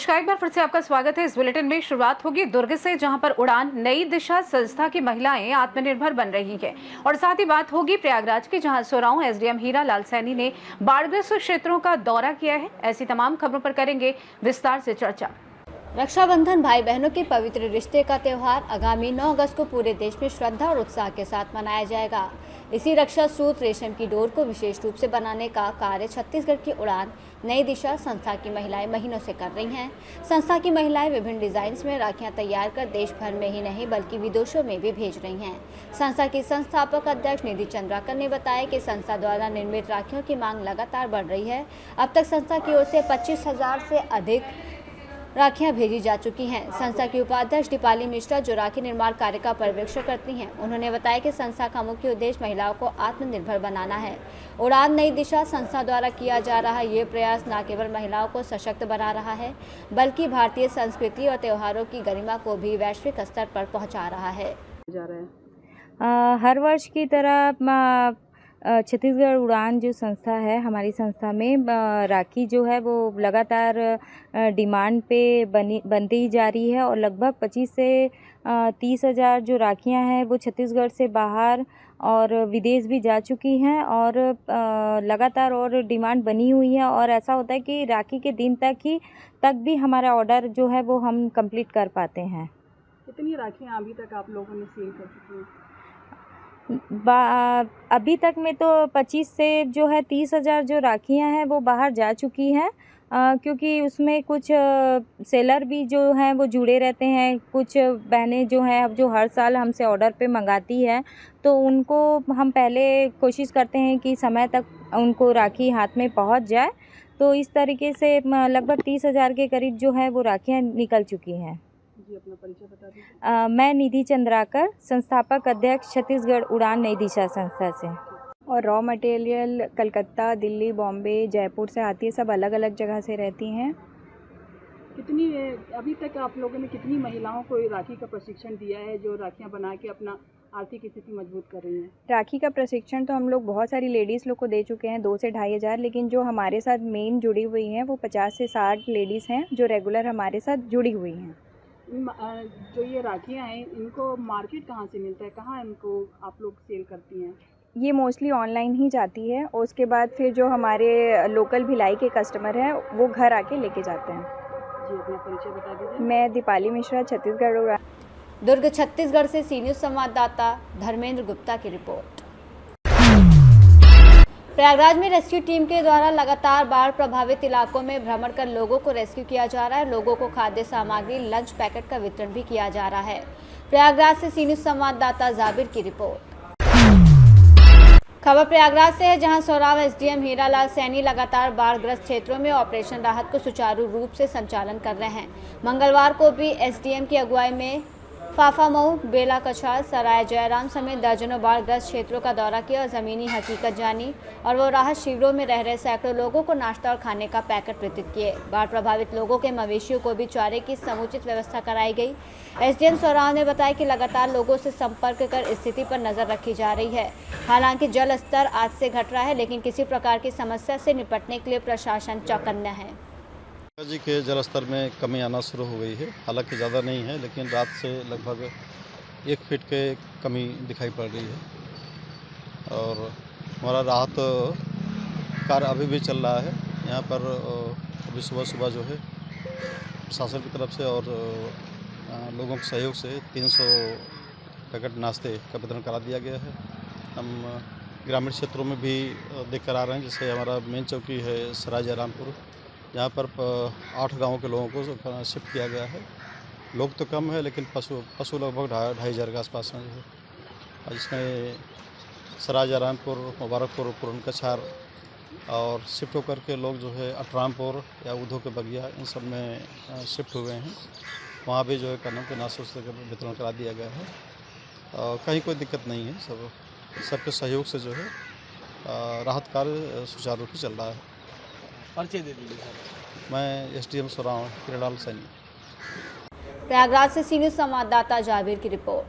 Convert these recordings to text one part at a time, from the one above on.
नमस्कार, एक बार फिर से आपका स्वागत है। इस बुलेटिन में शुरुआत होगी दुर्ग से, जहां पर उड़ान नई दिशा संस्था की महिलाएं आत्मनिर्भर बन रही हैं। और साथ ही बात होगी प्रयागराज की, जहां सोराव एसडीएम हीरा लाल सैनी ने बाढ़ग्रस्त क्षेत्रों का दौरा किया है। ऐसी तमाम खबरों पर करेंगे विस्तार से चर्चा। रक्षाबंधन भाई बहनों के पवित्र रिश्ते का त्यौहार आगामी 9 अगस्त को पूरे देश में श्रद्धा और उत्साह के साथ मनाया जाएगा। इसी रक्षा सूत्र रेशम की डोर को विशेष रूप से बनाने का कार्य छत्तीसगढ़ की उड़ान नई दिशा संस्था की महिलाएं महीनों से कर रही हैं। संस्था की महिलाएं विभिन्न डिजाइन्स में राखियां तैयार कर देश भर में ही नहीं बल्कि विदेशों में भी भेज रही हैं। संस्था की संस्थापक अध्यक्ष निधि चंद्राकर ने बताया कि संस्था द्वारा निर्मित राखियों की मांग लगातार बढ़ रही है। अब तक संस्था की ओर से 25,000 से अधिक राखियां भेजी जा चुकी हैं। संस्था की उपाध्यक्ष दीपाली मिश्रा, जो राखी निर्माण कार्य का पर्यवेक्षण करती हैं, उन्होंने बताया कि संस्था का मुख्य उद्देश्य महिलाओं को आत्मनिर्भर बनाना है। उड़ान नई दिशा संस्था द्वारा किया जा रहा ये प्रयास न केवल महिलाओं को सशक्त बना रहा है, बल्कि भारतीय संस्कृति और त्योहारों की गरिमा को भी वैश्विक स्तर पर पहुँचा रहा है। हर वर्ष की तरह छत्तीसगढ़ उड़ान जो संस्था है, हमारी संस्था में राखी जो है वो लगातार डिमांड पे बनती ही जा रही है। और लगभग 25 से 30 हज़ार जो राखियां हैं वो छत्तीसगढ़ से बाहर और विदेश भी जा चुकी हैं। और लगातार और डिमांड बनी हुई है। और ऐसा होता है कि राखी के दिन तक भी हमारा ऑर्डर जो है वो हम कंप्लीट कर पाते हैं। कितनी राखियाँ अभी तक आप लोगों ने सेल कर चुकी हैं? अभी तक में तो 25 से जो है 30 हज़ार जो राखियां हैं वो बाहर जा चुकी हैं, क्योंकि उसमें कुछ सेलर भी जो हैं वो जुड़े रहते हैं। कुछ बहनें जो हैं अब जो हर साल हमसे ऑर्डर पे मंगाती हैं, तो उनको हम पहले कोशिश करते हैं कि समय तक उनको राखी हाथ में पहुंच जाए। तो इस तरीके से लगभग 30 हज़ार के करीब जो है वो राखियाँ निकल चुकी हैं। अपना परिचय बता दीजिए। मैं निधि चंद्राकर, संस्थापक अध्यक्ष छत्तीसगढ़ उड़ान नई दिशा संस्था से। और रॉ मटेरियल कलकत्ता, दिल्ली, बॉम्बे, जयपुर से आती है, सब अलग अलग जगह से रहती हैं। कितनी अभी तक आप लोगों ने कितनी महिलाओं को राखी का प्रशिक्षण दिया है, जो राखियां बना के अपना आर्थिक स्थिति मजबूत कर रही हैं? राखी का प्रशिक्षण तो हम लोग बहुत सारी लेडीज़ लोग को दे चुके हैं, 2 से 2,500 हज़ार। लेकिन जो हमारे साथ मेन जुड़ी हुई हैं वो 50 से 60 लेडीज़ हैं जो रेगुलर हमारे साथ जुड़ी हुई हैं। जो ये राखियाँ हैं, इनको मार्केट कहाँ से मिलता है, कहाँ इनको आप लोग सेल करती हैं? ये मोस्टली ऑनलाइन ही जाती है। और उसके बाद फिर जो हमारे लोकल भिलाई के कस्टमर हैं वो घर आके लेके जाते हैं। जी, अपना परिचय बता दीजिए। मैं दीपाली मिश्रा, छत्तीसगढ़ उड़ान। दुर्ग छत्तीसगढ़ से सी न्यूज़ संवाददाता धर्मेंद्र गुप्ता की रिपोर्ट। प्रयागराज में रेस्क्यू टीम के द्वारा लगातार बाढ़ प्रभावित इलाकों में भ्रमण कर लोगों को रेस्क्यू किया जा रहा है। लोगों को खाद्य सामग्री, लंच पैकेट का वितरण भी किया जा रहा है। प्रयागराज से सी न्यूज़ संवाददाता जाबिर की रिपोर्ट। खबर प्रयागराज से है, जहां सोराव एसडीएम हीरा लाल सैनी लगातार बाढ़ग्रस्त क्षेत्रों में ऑपरेशन राहत को सुचारू रूप से संचालन कर रहे हैं। मंगलवार को भी एसडीएम की अगुवाई में फाफामऊ, बेला कछार, सराय जयराम समेत दर्जनों बाढ़ग्रस्त क्षेत्रों का दौरा किया और ज़मीनी हकीकत जानी। और वो राहत शिविरों में रह रहे सैकड़ों लोगों को नाश्ता और खाने का पैकेट वितरित किए। बाढ़ प्रभावित लोगों के मवेशियों को भी चारे की समुचित व्यवस्था कराई गई। एसडीएम सोराव ने बताया कि लगातार लोगों से संपर्क कर स्थिति पर नजर रखी जा रही है। हालांकि जल स्तर आज से घट रहा है, लेकिन किसी प्रकार की समस्या से निपटने के लिए प्रशासन चौकन्ना है। जी के जल स्तर में कमी आना शुरू हो गई है। हालांकि ज़्यादा नहीं है, लेकिन रात से लगभग 1 फीट के कमी दिखाई पड़ रही है। और हमारा राहत कार्य अभी भी चल रहा है। यहाँ पर अभी सुबह जो है प्रशासन की तरफ से और लोगों के सहयोग से 300 पैकेट नाश्ते का वितरण करा दिया गया है। हम ग्रामीण क्षेत्रों में भी देख कर आ रहे हैं। जैसे हमारा मेन चौकी है सराय जयरामपुर, यहाँ पर 8 गाँव के लोगों को शिफ्ट किया गया है। लोग तो कम है, लेकिन पशु लगभग 2,500 के आसपास हैं। जिसमें सराय जयरामपुर, मुबारकपुर, पूरनकछार और शिफ्ट होकर के लोग जो है अटरामपुर या उधो के बगिया, इन सब में शिफ्ट हुए हैं। वहाँ भी जो है खानों के नाश्ते का वितरण करा दिया गया है। कहीं कोई दिक्कत नहीं है। सबके सहयोग से जो है राहत कार्य सुचारू रूप से चल रहा है। परिचय दे दीजिए। मैं एसडीएम सोराव हीरा लाल सैनी। प्रयागराज से सी न्यूज़ संवाददाता जाबिर की रिपोर्ट।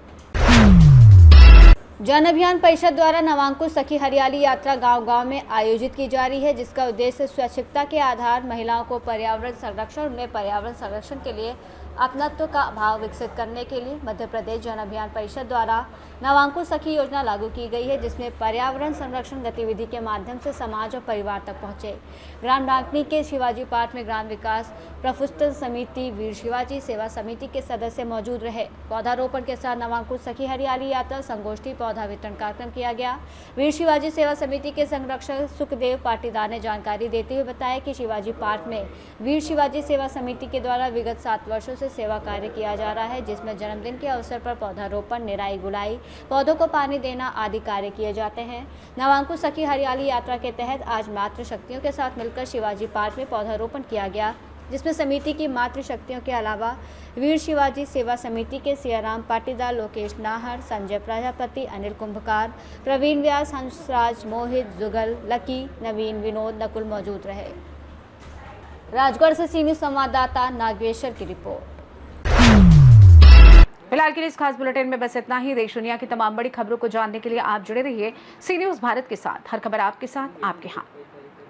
जन अभियान परिषद द्वारा नवांकुश सखी हरियाली यात्रा गांव-गांव में आयोजित की जा रही है, जिसका उद्देश्य स्वच्छता के आधार महिलाओं को पर्यावरण संरक्षण में पर्यावरण संरक्षण के लिए अपनत्व का भाव विकसित करने के लिए मध्य प्रदेश जन अभियान परिषद द्वारा नवांकुश सखी योजना लागू की गई है, जिसमें पर्यावरण संरक्षण गतिविधि के माध्यम से समाज और परिवार तक पहुंचे। ग्राम डाकनी के शिवाजी पार्क में ग्राम विकास प्रफुल्ल समिति, वीर शिवाजी सेवा समिति के सदस्य मौजूद रहे। पौधारोपण के साथ नवांकुश सखी हरियाली यात्रा संगोष्ठी पौधा वितरण कार्यक्रम किया गया। वीर शिवाजी सेवा समिति के संरक्षक सुखदेव पाटीदार ने जानकारी देते हुए बताया कि शिवाजी पार्क में वीर शिवाजी सेवा समिति के द्वारा विगत 7 वर्षों से सेवा कार्य किया जा रहा है, जिसमें जन्मदिन के अवसर पर पौधारोपण, निराई गुड़ाई, पौधों को पानी देना आदि कार्य किए जाते हैं। नवांकुश सखी हरियाली यात्रा के तहत आज मातृशक्तियों के साथ मिलकर शिवाजी पार्क में पौधारोपण किया गया, जिसमें समिति की मातृशक्तियों के अलावा वीर शिवाजी सेवा समिति के सियाराम पाटीदार, लोकेश नाहर, संजय प्रजापति, अनिल कुंभकार, प्रवीण व्यास, हंसराज, मोहित, जुगल, लकी, नवीन, विनोद, नकुल मौजूद रहे। राजगढ़ से सी न्यूज़ संवाददाता नागेश्वर की रिपोर्ट। फिलहाल के लिए इस खास बुलेटिन में बस इतना ही। देश दुनिया की तमाम बड़ी खबरों को जानने के लिए आप जुड़े रहिए सी न्यूज़ भारत के साथ। हर खबर आपके साथ, आपके हाथ।